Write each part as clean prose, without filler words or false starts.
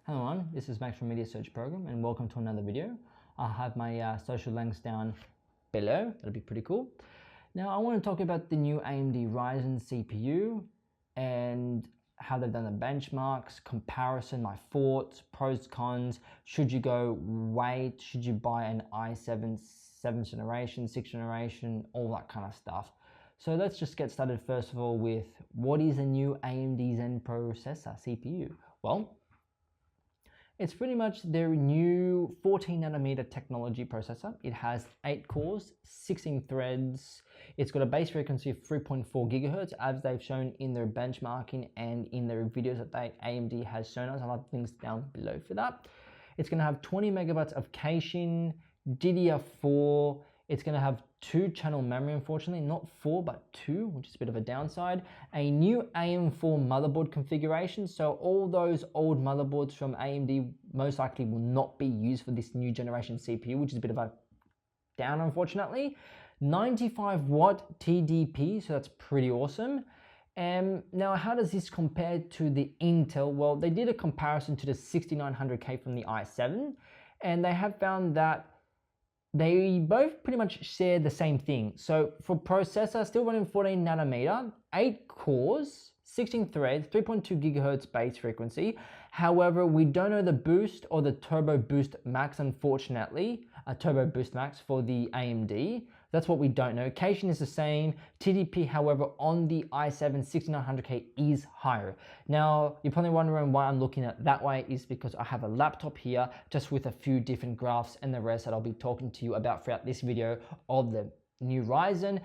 Hello everyone, this is Max from Media Search Program and welcome to another video. I'll have my social links down below, that'll be pretty cool. Now I want to talk about the new AMD Ryzen CPU and how they've done the benchmarks, comparison, my thoughts, pros, cons, should you go wait, should you buy an i7 7th generation, 6th generation, all that kind of stuff. So let's just get started first of all with what is a new AMD Zen processor CPU? Well, it's pretty much their new 14nm technology processor. It has 8 cores, 16 threads. It's got a base frequency of 3.4 gigahertz, as they've shown in their benchmarking and in their videos that AMD has shown us. I'll have links down below for that. It's going to have 20 megabytes of caching, DDR4. It's going to have 2-channel memory, unfortunately, not 4 but 2, which is a bit of a downside. A new AM4 motherboard configuration, so all those old motherboards from AMD most likely will not be used for this new generation CPU, which is a bit of a down, unfortunately. 95 watt TDP, so that's pretty awesome. Now, how does this compare to the Intel? Well, they did a comparison to the 6900K from the i7, and they have found that they both pretty much share the same thing. So for processor, still running 14nm, 8 cores, 16 threads, 3.2 gigahertz base frequency. However, we don't know the boost or the turbo boost max, unfortunately, a turbo boost max for the AMD. That's what we don't know. Caching is the same. TDP, however, on the i7 6900K is higher. Now, you're probably wondering why I'm looking at that way is because I have a laptop here just with a few different graphs and the rest that I'll be talking to you about throughout this video of the new Ryzen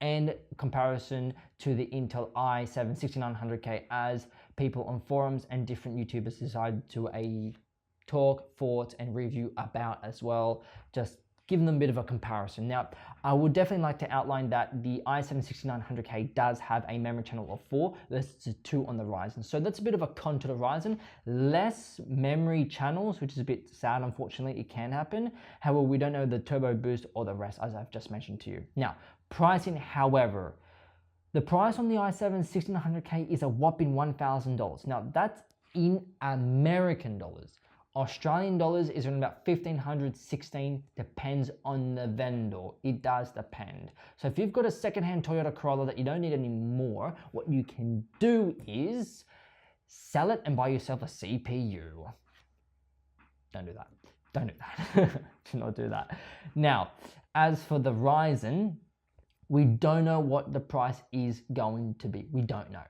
and comparison to the Intel i7 6900K, as people on forums and different YouTubers decided to talk, thoughts, and review about as well. Just giving them a bit of a comparison. Now, I would definitely like to outline that the i7 6900K does have a memory channel of 4 versus 2 on the Ryzen. So that's a bit of a con to the Ryzen. Less memory channels, which is a bit sad, unfortunately, it can happen. However, we don't know the turbo boost or the rest, as I've just mentioned to you. Now, pricing, however, the price on the i7 6900K is a whopping $1,000. Now, that's in American dollars. Australian dollars is around about 1500, 16, depends on the vendor. It does depend. So if you've got a secondhand Toyota Corolla that you don't need anymore, what you can do is sell it and buy yourself a CPU. Don't do that. Don't do that. Do not do that. Now, as for the Ryzen, we don't know what the price is going to be. We don't know.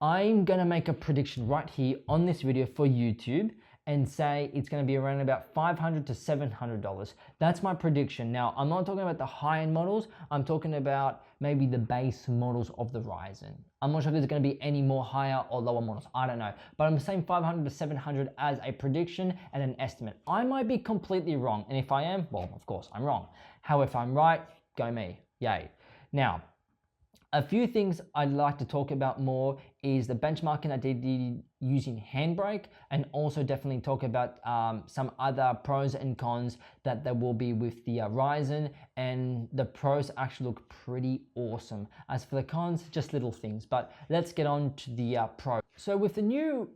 I'm going to make a prediction right here on this video for YouTube and say it's going to be around about $500 to $700. That's my prediction. Now, I'm not talking about the high-end models. I'm talking about maybe the base models of the Ryzen. I'm not sure if there's going to be any more higher or lower models. I don't know. But I'm saying 500 to 700 as a prediction and an estimate. I might be completely wrong. And if I am, well, of course, I'm wrong. However, if I'm right, go me. Yay. Now, a few things I'd like to talk about more is the benchmarking that they did using Handbrake, and also definitely talk about some other pros and cons that there will be with the Ryzen, and the pros actually look pretty awesome. As for the cons, just little things, but let's get on to the pros. So with the new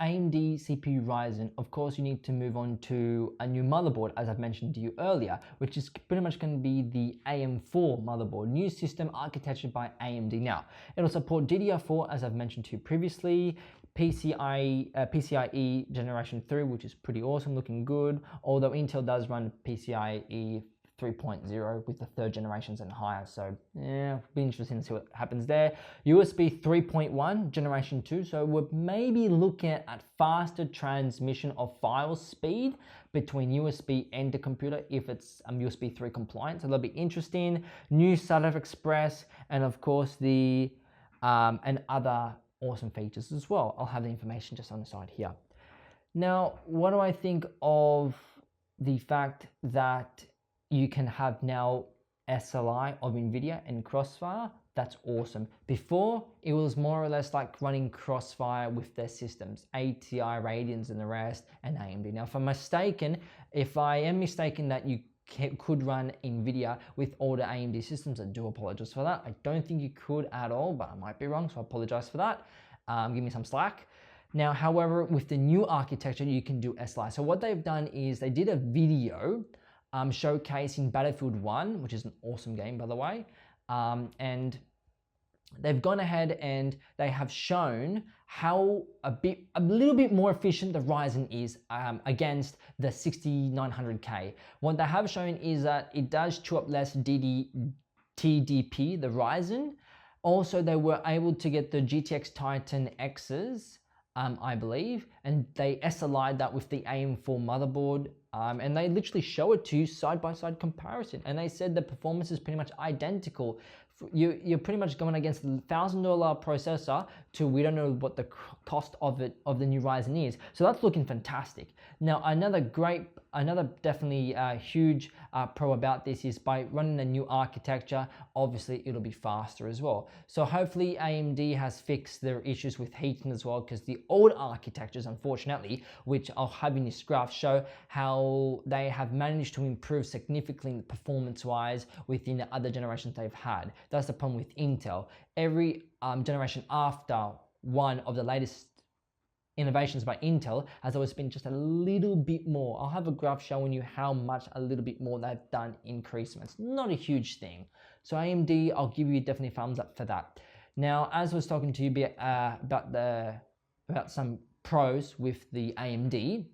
AMD CPU Ryzen, of course, you need to move on to a new motherboard, as I've mentioned to you earlier, which is pretty much going to be the AM4 motherboard, new system architecture by AMD. Now, it'll support DDR4, as I've mentioned to you previously, PCIe Generation 3, which is pretty awesome, looking good, although Intel does run PCIe 3.0 with the 3rd generations and higher, so yeah, be interesting to see what happens there. USB 3.1 generation 2, so we're maybe looking at faster transmission of file speed between USB and the computer if it's USB 3 compliant, so that'll be interesting. New SATA Express, and of course the and other awesome features as well. I'll have the information just on the side here. Now, what do I think of the fact that you can have now SLI of NVIDIA and Crossfire? That's awesome. Before, it was more or less like running Crossfire with their systems, ATI, Radeons and the rest, and AMD. Now, if I am mistaken that you could run NVIDIA with all the AMD systems, I do apologize for that. I don't think you could at all, but I might be wrong, so I apologize for that. Give me some slack. Now, however, with the new architecture, you can do SLI. So what they've done is they did a video showcasing Battlefield 1, which is an awesome game, by the way. And they've gone ahead and they have shown how a little bit more efficient the Ryzen is against the 6900K. What they have shown is that it does chew up less TDP, the Ryzen. Also, they were able to get the GTX Titan X's, I believe, and they SLI'd that with the AM4 motherboard, and they literally show it to you side-by-side comparison, and they said the performance is pretty much identical. You're pretty much going against the $1,000 processor to we don't know what the cost of the new Ryzen is, so that's looking fantastic. Now, another definitely huge pro about this is by running a new architecture, obviously it'll be faster as well. So hopefully AMD has fixed their issues with heating as well, because the old architectures, unfortunately, which I'll have in this graph, show how they have managed to improve significantly performance-wise within the other generations they've had. That's the problem with Intel. Every generation after one of the latest innovations by Intel has always been just a little bit more. I'll have a graph showing you how much a little bit more they've done increasements. Not a huge thing. So AMD, I'll give you definitely thumbs up for that. Now, as I was talking to you about some pros with the AMD,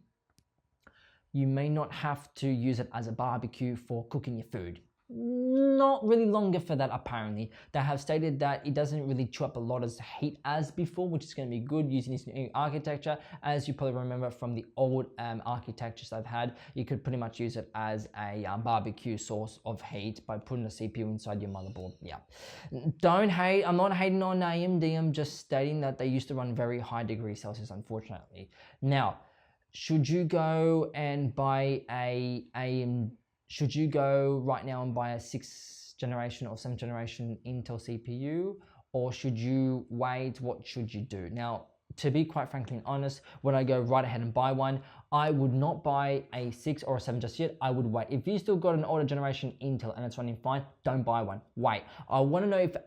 you may not have to use it as a barbecue for cooking your food. Not really longer for that, apparently. They have stated that it doesn't really chew up a lot of heat as before, which is going to be good using this new architecture. As you probably remember from the old architectures I've had, you could pretty much use it as a barbecue source of heat by putting a CPU inside your motherboard. Yeah. Don't hate. I'm not hating on AMD. I'm just stating that they used to run very high degrees Celsius, unfortunately. Now, should you go and buy should you go right now and buy a 6th generation or 7th generation Intel CPU, or should you wait? What should you do? Now, to be quite frankly and honest, would I go right ahead and buy one? I would not buy a 6 or a 7 just yet. I would wait. If you still got an older generation Intel and it's running fine, don't buy one. Wait. I want to know if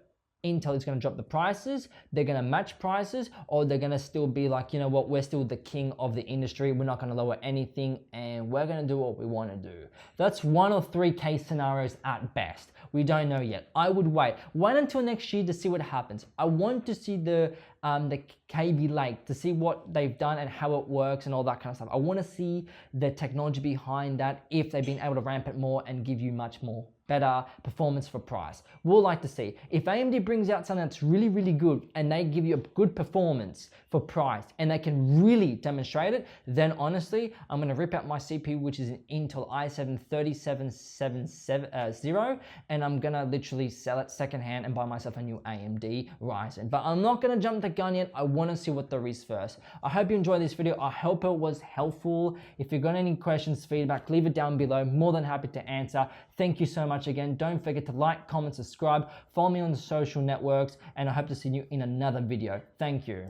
Intel is going to drop the prices, they're going to match prices, or they're going to still be like, you know what, we're still the king of the industry, we're not going to lower anything, and we're going to do what we want to do. That's one of 3 case scenarios at best. We don't know yet. I would wait until next year to see what happens. I want to see the KV Lake, to see what they've done and how it works and all that kind of stuff. I want to see the technology behind that, if they've been able to ramp it more and give you much more better performance for price. We'll like to see. If AMD brings out something that's really, really good and they give you a good performance for price and they can really demonstrate it, then honestly, I'm going to rip out my CPU, which is an Intel i7 3770, and I'm going to literally sell it secondhand and buy myself a new AMD Ryzen. But I'm not going to jump the gun yet. I want to see what there is first. I hope you enjoyed this video. I hope it was helpful. If you've got any questions, feedback, leave it down below. More than happy to answer. Thank you so much again. Don't forget to like, comment, subscribe, follow me on the social networks, and I hope to see you in another video. Thank you.